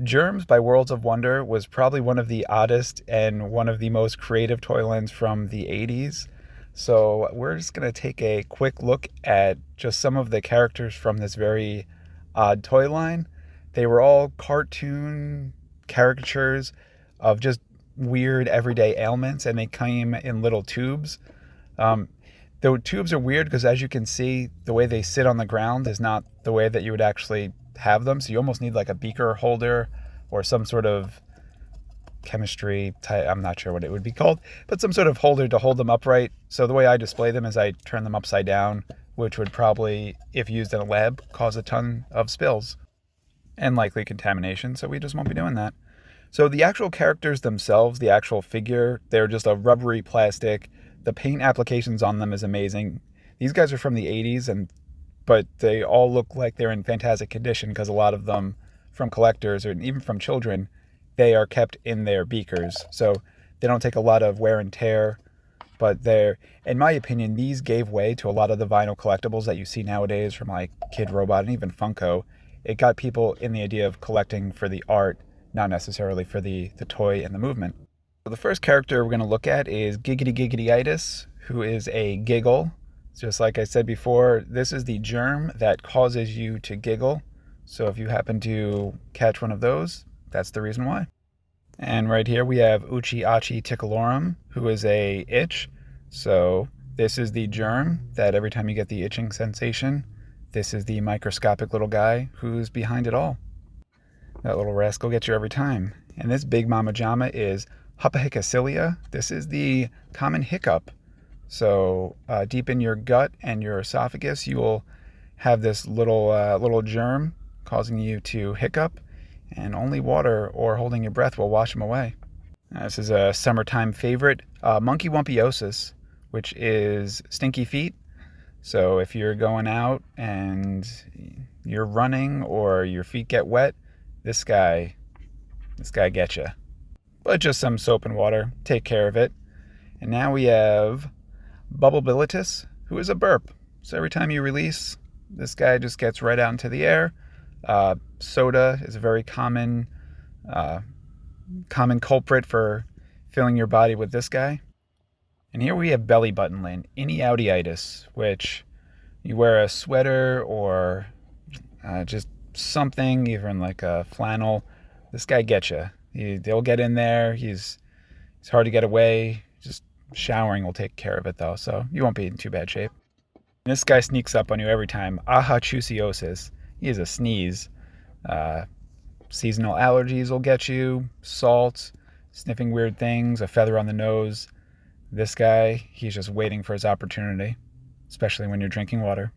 Germs by Worlds of Wonder was probably one of the oddest and one of the most creative toy lines from the 80s. So we're just going to take a quick look at just some of the characters from this very odd toy line. They were all cartoon caricatures of just weird everyday ailments, and they came in little tubes. Um, the tubes are weird because, as you can see, the way they sit on the ground is not the way that you would actually have them. So you almost need like a beaker holder or some sort of chemistry type, I'm not sure what it would be called, but some sort of holder to hold them upright. So the way I display them is I turn them upside down, which would probably, if used in a lab, cause a ton of spills and likely contamination. So we just won't be doing that. So the actual characters themselves, the actual figure, they're just a rubbery plastic. The paint applications on them is amazing. These guys are from the 80s, but they all look like they're in fantastic condition because a lot of them from collectors or even from children, they are kept in their beakers. So they don't take a lot of wear and tear, but they're, in my opinion, these gave way to a lot of the vinyl collectibles that you see nowadays from like Kid Robot and even Funko. It got people in the idea of collecting for the art, not necessarily for the toy and the movement. So the first character we're going to look at is Giggity Giggityitis, who is a Giggle. Just like I said before, this is the germ that causes you to giggle. So if you happen to catch one of those, that's the reason why. And right here we have Uchi Achi Tickleorum, who is a itch. So this is the germ that every time you get the itching sensation, this is the microscopic little guy who's behind it all. That little rascal gets you every time. And this big mama jama is Hupahicicilia. This is the common hiccup. So deep in your gut and your esophagus, you will have this little germ causing you to hiccup, and only water or holding your breath will wash them away. This is a summertime favorite, Monkey Wumpiosis, which is stinky feet. So if you're going out and you're running or your feet get wet, this guy gets you. But just some soap and water, take care of it. And now we have Bellybutton, who is a burp. So every time you release, this guy just gets right out into the air. Soda is a very common culprit for filling your body with this guy. And here we have Bellybutton Lint, Inny-Outy-itis, which you wear a sweater or just something, even like a flannel. This guy gets you. They'll get in there. He's hard to get away. Just showering will take care of it, though, so you won't be in too bad shape. This guy sneaks up on you every time. Ahachusiosis. He is a sneeze. Seasonal allergies will get you. Salt, sniffing weird things, a feather on the nose. This guy, he's just waiting for his opportunity, especially when you're drinking water.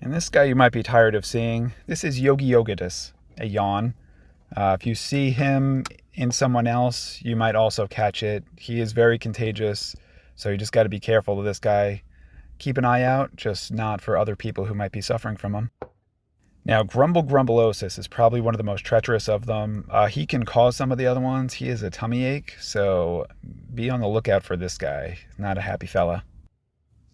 And this guy you might be tired of seeing. This is Yogi Yogitus, a yawn. If you see him in someone else, you might also catch it. He is very contagious, so you just got to be careful of this guy. Keep an eye out, just not for other people who might be suffering from him. Now, Grumbleosis is probably one of the most treacherous of them. He can cause some of the other ones. He is a tummy ache, so be on the lookout for this guy. Not a happy fella.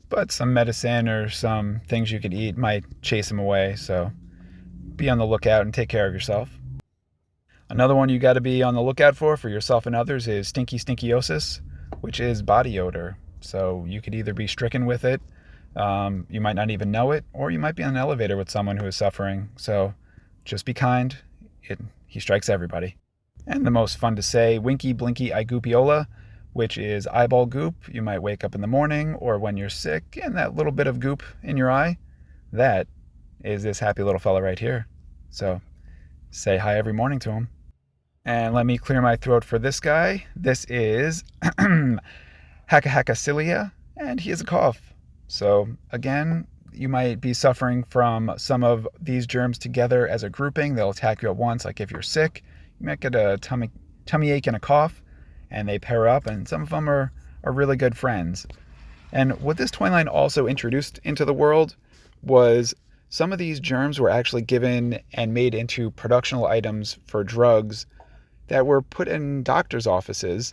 But some medicine or some things you could eat might chase him away, so be on the lookout and take care of yourself. Another one you got to be on the lookout for yourself and others is Stinkyosis, which is body odor. So you could either be stricken with it, you might not even know it, or you might be on an elevator with someone who is suffering. So just be kind. He strikes everybody. And the most fun to say, Winky Blinky Igupiola, which is eyeball goop. You might wake up in the morning or when you're sick and that little bit of goop in your eye, that is this happy little fella right here. So say hi every morning to him. And let me clear my throat for this guy. This is Hackacilia, and he has a cough. So again, you might be suffering from some of these germs together as a grouping. They'll attack you at once. Like if you're sick, you might get a tummy ache and a cough, and they pair up, and some of them are really good friends. And what this toy line also introduced into the world was some of these germs were actually given and made into productional items for drugs that were put in doctors' offices.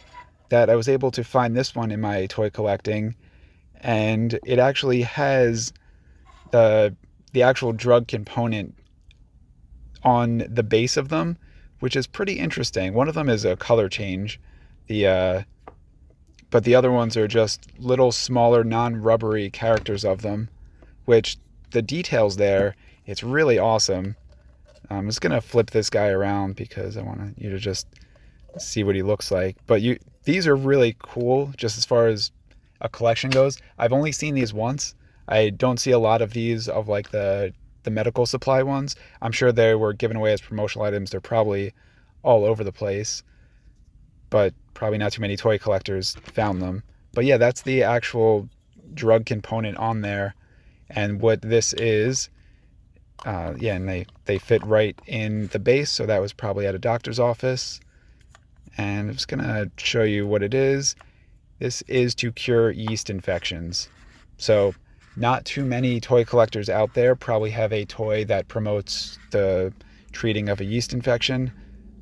That I was able to find this one in my toy collecting, and it actually has the actual drug component on the base of them, which is pretty interesting. One of them is a color change, but the other ones are just little smaller non-rubbery characters of them, which the details there, it's really awesome. I'm just gonna flip this guy around because I want you to just see what he looks like. But these are really cool just as far as a collection goes. I've only seen these once. I don't see a lot of these of like the medical supply ones. I'm sure they were given away as promotional items. They're probably all over the place, but probably not too many toy collectors found them. But yeah, that's the actual drug component on there. And what this is, yeah, and they fit right in the base, so that was probably at a doctor's office. And I'm just gonna show you what it is. This is to cure yeast infections. So not too many toy collectors out there probably have a toy that promotes the treating of a yeast infection,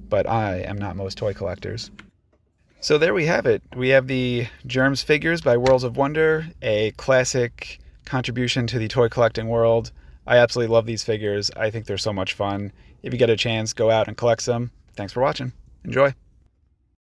but I am not most toy collectors. So there we have it. We have the Germs figures by Worlds of Wonder, a classic contribution to the toy collecting world. I absolutely love these figures. I think they're so much fun. If you get a chance, go out and collect some. Thanks for watching. Enjoy.